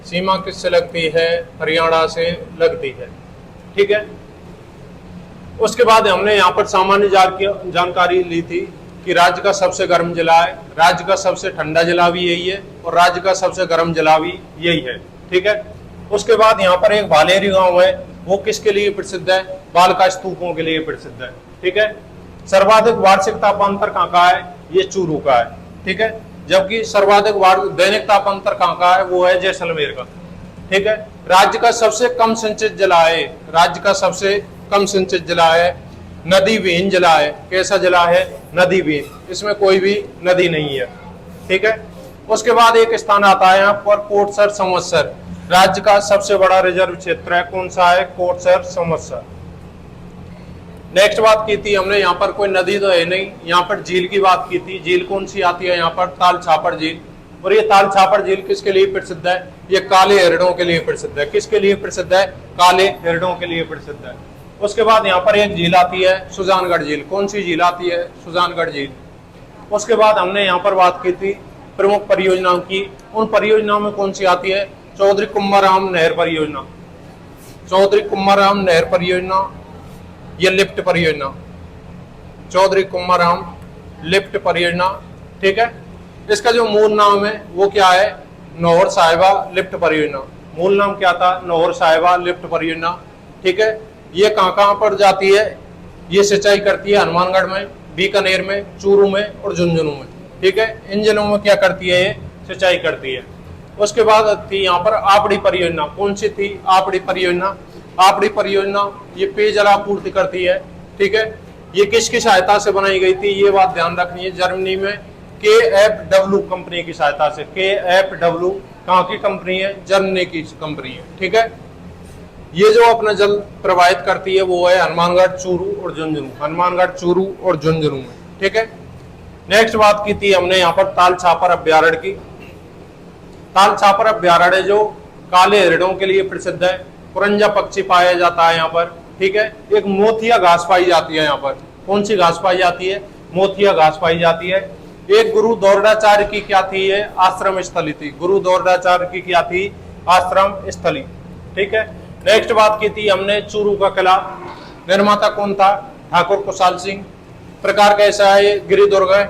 सीमा किससे लगती है? हरियाणा से लगती है। ठीक है, उसके बाद हमने यहाँ पर सामान्य जानकारी ली थी कि राज्य का सबसे गर्म जिला है, राज्य का सबसे ठंडा जिला भी यही है और राज्य का सबसे गर्म जिला भी यही है। ठीक है, उसके बाद यहाँ पर एक भालेरी गांव है, वो किसके लिए प्रसिद्ध है? बालका स्तूपों के लिए प्रसिद्ध है। ठीक है, सर्वाधिक वार्षिक तापांतर कहाँ का है? ये चूरू का है। ठीक है, जबकि सर्वाधिक दैनिक तापांतर कहाँ का है? वो है जैसलमेर का। ठीक है, राज्य का सबसे कम सिंचित जिला है, राज्य का सबसे कम सिंचित जिला है, नदी विहीन जिला है। कैसा जिला है? नदी विहीन, इसमें कोई भी नदी नहीं है। ठीक है, उसके बाद एक स्थान आता है यहाँ पर कोटसर संवत्सर। राज्य का सबसे बड़ा रिजर्व क्षेत्र है, कौन सा है? कोटसर संवत्सर। नेक्स्ट बात की थी हमने, यहाँ पर कोई नदी तो है नहीं, यहाँ पर झील की बात की थी। झील कौन सी आती है यहाँ पर? ताल छापर झील। और ये ताल छापर झील किसके लिए प्रसिद्ध है? ये काले हिरणों के लिए प्रसिद्ध है। किसके लिए प्रसिद्ध है? काले हिरणों के लिए प्रसिद्ध है। उसके बाद यहाँ पर एक झील आती है सुजानगढ़ झील। कौन सी झील आती है? सुजानगढ़ झील। उसके बाद हमने यहाँ पर बात की थी प्रमुख परियोजनाओं की। उन परियोजनाओं में कौन सी आती है? चौधरी कुंभाराम नहर परियोजना। चौधरी कुंभाराम नहर परियोजना, ये लिफ्ट परियोजना, चौधरी कुंभाराम लिफ्ट परियोजना। ठीक है, इसका जो मूल नाम है वो क्या है? नौहर साहिबा लिफ्ट परियोजना। मूल नाम क्या था? नौहर साहिबा लिफ्ट परियोजना। ठीक है, ये कहाँ पर जाती है? ये सिंचाई करती है हनुमानगढ़ में, बीकानेर में, चूरू में और झुंझुनू में। ठीक है, इन जिलों में क्या करती है? ये सिंचाई करती है। उसके बाद थी यहाँ पर आपड़ी परियोजना। कौन सी थी? आपड़ी परियोजना। आपड़ी परियोजना ये पेयजल आपूर्ति करती है। ठीक है, ये किसकी सहायता से बनाई गई थी? ये बात ध्यान रखनी है, जर्मनी में KfW कंपनी की सहायता से। KfW कहाँ की कंपनी है? जर्मनी की कंपनी है। ठीक है, ये जो अपना जल प्रवाहित करती है वो है हनुमानगढ़, चूरू और झुंझुनू। हनुमानगढ़, चूरू और झुंझुनू में। ठीक है, नेक्स्ट बात की थी हमने यहाँ पर ताल छापर अभ्यारण्य की। ताल छापर अभ्यारण्य जो काले हिरणों के लिए प्रसिद्ध है। पुरंजा पक्षी पाया जाता है यहाँ पर। ठीक है, एक मोथिया घास पाई जाती है यहाँ पर। कौन सी घास पाई जाती है? मोथिया घास पाई जाती है। एक गुरु दौर्डाचार्य की क्या थी? ये आश्रम स्थली थी। गुरु दौर्डाचार्य की क्या थी? आश्रम स्थली। ठीक है, नेक्स्ट बात की थी हमने चूरू का किला। निर्माता कौन था? ठाकुर कुशाल सिंह। प्रकार कैसा है? ये गिरिदुर्ग है।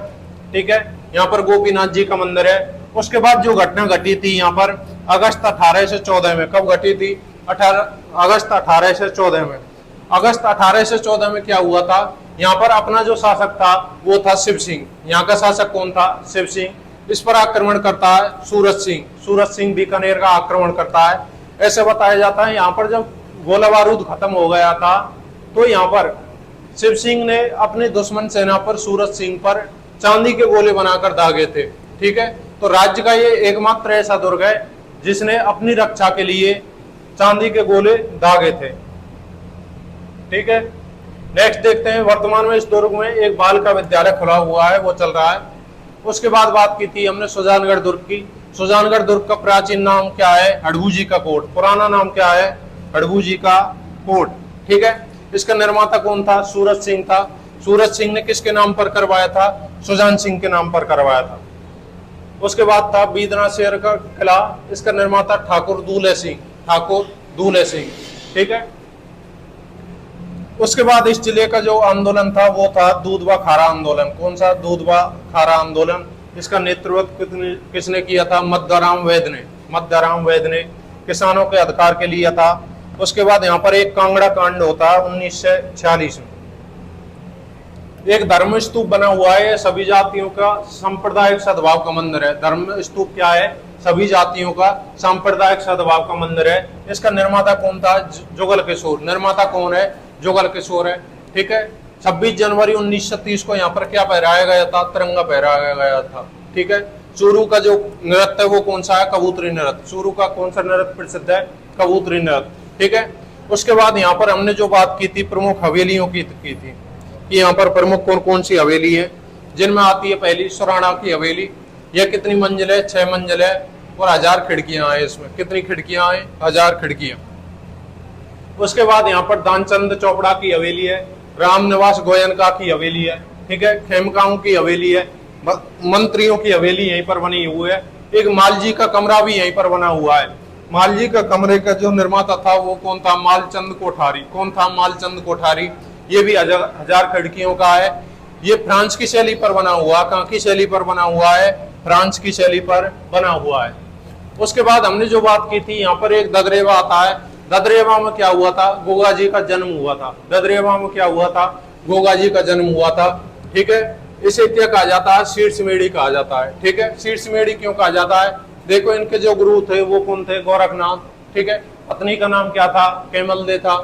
ठीक है, यहाँ पर गोपीनाथ जी का मंदिर है। उसके बाद जो घटना घटी थी यहाँ पर अगस्त 1814 में। कब घटी थी? अगस्त 1814 में। अगस्त 1814 में क्या हुआ था, यहाँ पर अपना जो शासक था वो था शिव सिंह। यहाँ का शासक कौन था? शिव सिंह। इस पर आक्रमण करता है सूरज सिंह। सूरज सिंह बीकानेर का आक्रमण करता है। ऐसे बताया जाता है यहाँ पर जब गोला बारूद खत्म हो गया था तो यहाँ पर शिव सिंह ने अपने दुश्मन सेना पर सूरज सिंह पर चांदी के गोले बनाकर दागे थे। ठीक है, तो राज्य का ये एकमात्र ऐसा दुर्ग है जिसने अपनी रक्षा के लिए चांदी के गोले दागे थे। ठीक है, नेक्स्ट देखते हैं। वर्तमान में इस दुर्ग में एक बालिका विद्यालय खुला हुआ है, वो चल रहा है। उसके बाद बात की थी हमने सुजानगढ़ दुर्ग की। सुजानगढ़ दुर्ग का प्राचीन नाम क्या है? हड़बू का कोट। पुराना नाम क्या है? हड़बू का कोट। ठीक है, इसका निर्माता कौन था? सूरज सिंह था। सूरज सिंह ने किसके नाम पर करवाया था? सुजान सिंह के नाम पर करवाया था। उसके बाद था बीदना शेर का किला। इसका निर्माता ठाकुर दूल्हे सिंह। ठाकुर दूल्हे सिंह। ठीक है, उसके बाद इस जिले का जो आंदोलन था वो था दूधवा खारा आंदोलन। कौन सा? दूधवा खारा आंदोलन। इसका नेतृत्व किसने किया था? मध्याराम वैद ने। मध्याराम वैद ने किसानों के अधिकार के लिए था। उसके बाद यहाँ पर एक कांगड़ा कांड होता है 1946 में। एक धर्म स्तूप बना हुआ है, सभी जातियों का सांप्रदायिक सद्भाव का मंदिर है। धर्म स्तूप क्या है? सभी जातियों का सांप्रदायिक सद्भाव का मंदिर है। इसका निर्माता कौन था? जुगल किशोर। निर्माता कौन है? जुगल किशोर है। ठीक है, 26 जनवरी 1930 को यहाँ पर क्या पहराया गया था? तिरंगा पहराया गया था। ठीक है, चूरू का जो नृत्य है वो कौन सा है? कबूतरी नृत्य। चूरू का कौन सा नृत्य प्रसिद्ध है? कबूतरी नृत्य। ठीक है, उसके बाद यहाँ पर हमने जो बात की थी प्रमुख हवेलियों की थी कि यहाँ पर प्रमुख कौन कौन सी हवेली है, जिनमें आती है पहली सुराणा की हवेली। यह कितनी मंजिल है? 6 मंजिल है और 1000 खिड़कियां हैं इसमें। कितनी खिड़कियां हैं? 1000 खिड़कियां। उसके बाद यहाँ पर दानचंद चोपड़ा की हवेली है। रामनिवास गोयनका की हवेली है। ठीक है, खेमकाओं की हवेली है। मंत्रियों की हवेली यहीं पर बनी हुई है। एक मालजी का कमरा भी यहीं पर बना हुआ है। मालजी का कमरे का जो निर्माता था वो कौन था? मालचंद कोठारी। कौन था? मालचंद कोठारी। ये भी 1000 खिड़कियों का है। ये फ्रांस की शैली पर बना हुआ। कहाँ की शैली पर बना हुआ है? फ्रांस की शैली पर बना हुआ है। उसके बाद हमने जो बात की थी यहाँ पर एक ददरेवा आता है। ददरेवा में क्या हुआ था? गोगा जी का जन्म हुआ था। ददरेवा में क्या हुआ था? गोगा जी का जन्म हुआ था। ठीक है, इसे क्या कहा जाता है? शीर्षमेढ़ी कहा जाता है। ठीक है, शीर्षमेढ़ी क्यों कहा जाता है? देखो इनके जो गुरु थे वो कौन थे? गोरखनाथ। ठीक है, पत्नी का नाम क्या था? कैमल दे था।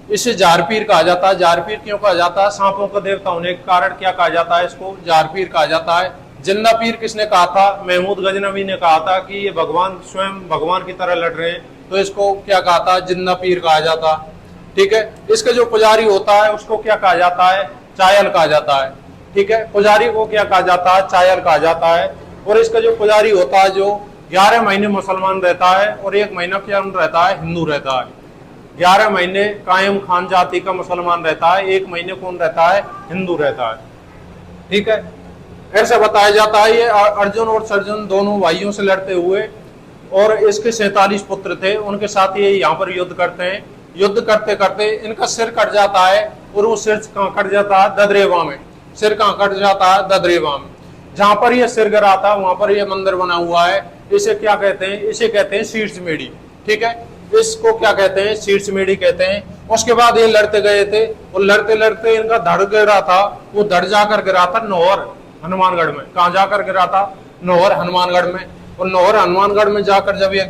इसे जारपीर कहा जाता है। जारपीर क्यों कहा जाता है? सांपों का देवता होने के कारण क्या कहा जाता है? इसको जारपीर कहा जाता है। जिंदा पीर किसने कहा था? महमूद गजनवी ने कहा था कि ये भगवान स्वयं भगवान की तरह लड़ रहे हैं, तो इसको क्या कहा था? जिंदा पीर कहा जाता। ठीक है, इसका जो पुजारी होता है उसको क्या कहा जाता है? चायल कहा जाता है। ठीक है, पुजारी को क्या कहा जाता है? चायल कहा जाता है। और इसका जो पुजारी होता है जो 11 महीने मुसलमान रहता है और 1 महीना क्या रहता है? हिंदू रहता है। 11 महीने कायम खान जाति का मुसलमान रहता है, 1 महीने कौन रहता है? हिंदू रहता है। ठीक है, ऐसा बताया जाता है ये अर्जुन और सर्जुन दोनों भाइयों से लड़ते हुए और इसके 47 पुत्र थे, उनके साथ ये यहाँ पर युद्ध करते हैं। युद्ध करते करते इनका सिर कट जाता है और वो सिर कहाँ कट जाता है? ददरेवा में। सिर कहाँ कट जाता है? ददरेवा में। जहां पर ये सिर गिरा था वहां पर ये मंदिर बना हुआ है। इसे क्या कहते हैं? इसे कहते हैं शीर्षमेढ़ी। ठीक है, इसको क्या कहते हैं? शीर्षमेढ़ी कहते हैं। उसके बाद ये लड़ते गए थे और लड़ते लड़ते इनका धड़ गिरा था। वो धड़ जाकर गिरा था नौहर हनुमानगढ़ में। कहाँ जाकर गिरा था? नौहर हनुमानगढ़ में। और नौहर हनुमानगढ़ में जाकर जब ये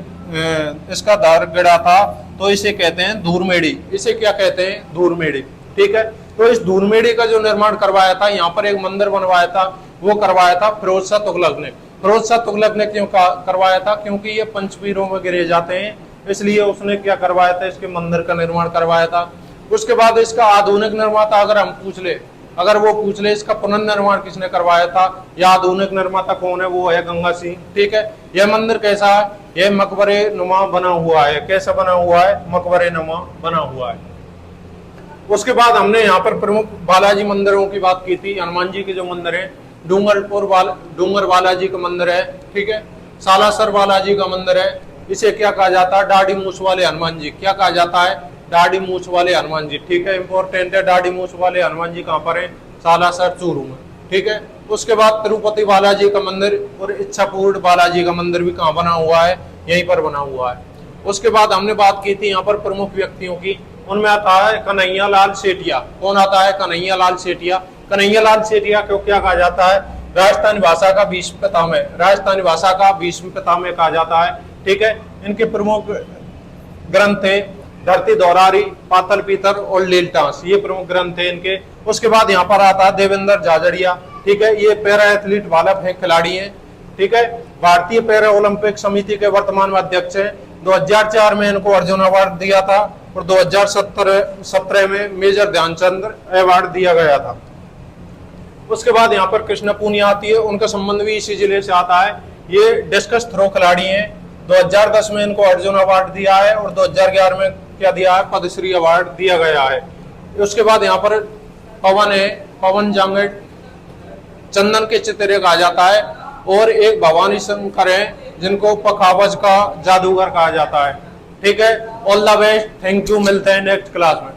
इसका धड़ गिरा था तो इसे कहते हैं धूरमेढ़ी। इसे क्या कहते हैं? धूरमेढ़ी। ठीक है, तो इस धूरमेढ़ी का जो निर्माण करवाया था, यहाँ पर एक मंदिर बनवाया था, वो करवाया था फिरोज शाह तुगलक ने। फिरोज शाह तुगलक ने क्यों करवाया था? क्योंकि ये पंचपीरों में गिरे जाते हैं, इसलिए उसने क्या करवाया था? इसके मंदिर का निर्माण करवाया था। उसके बाद इसका आधुनिक निर्माता अगर हम पूछ ले, अगर वो पूछ ले इसका पुनर्निर्माण किसने करवाया था या आधुनिक निर्माता कौन है? वो है गंगा सिंह। ठीक है, यह मंदिर कैसा है? यह मकबरे नुमा बना हुआ है। कैसा बना हुआ है? मकबरे नुमा बना हुआ है। उसके बाद हमने यहाँ पर प्रमुख बालाजी मंदिरों की बात की थी। हनुमान जी के जो मंदिर है, डूंगर बालाजी का मंदिर है। ठीक है, सालासर बालाजी का मंदिर है। इसे क्या कहा जाता है? दाढ़ी मूछ वाले हनुमान जी। क्या कहा जाता है? दाढ़ी मूछ वाले हनुमान जी। ठीक है, इंपॉर्टेंट है। दाढ़ी मूछ वाले हनुमान जी कहाँ पर है? सालासर चूरू में। ठीक है, उसके बाद तिरुपति बालाजी का मंदिर और इच्छापुर बालाजी का मंदिर भी कहाँ बना हुआ है, यहीं पर बना हुआ है। उसके बाद हमने बात की थी यहाँ पर प्रमुख व्यक्तियों की, उनमें आता है कन्हैया लाल सेठिया। कौन आता है? कन्हैया लाल सेठिया। कन्हैया लाल सेठिया को क्या कहा जाता है? राजस्थानी भाषा का भीष्म पितामह, राजस्थानी भाषा का भीष्म पितामह कहा जाता है। ठीक है, इनके प्रमुख ग्रंथ थे धरती दौरारी, पातल पीतर और लीलटास, ये प्रमुख ग्रंथ थे इनके। उसके बाद यहाँ पर आता है देवेंद्र झाझड़िया। ठीक है, ये पैरा एथलीट बालक है, खिलाड़ी हैं। ठीक है, भारतीय पैरा ओलंपिक समिति के वर्तमान में अध्यक्ष हैं। 2004 में इनको अर्जुन अवार्ड दिया था और 2017 में मेजर ध्यानचंद अवार्ड दिया गया था। उसके बाद यहाँ पर कृष्ण पूनिया आती है, उनका संबंध भी इसी जिले से आता है। ये डिस्कस थ्रो खिलाड़ी हैं। 2010 में इनको अर्जुन अवार्ड दिया है और 2011 में क्या दिया है? पद्मश्री अवार्ड दिया गया है। उसके बाद यहाँ पर पवन है, पवन जांगड़, चंदन के चितरे कहा जाता है। और एक भवानी शंकर है जिनको पखावज का जादूगर कहा जाता है। ठीक है, all the best, thank you, मिलते हैं नेक्स्ट क्लास में।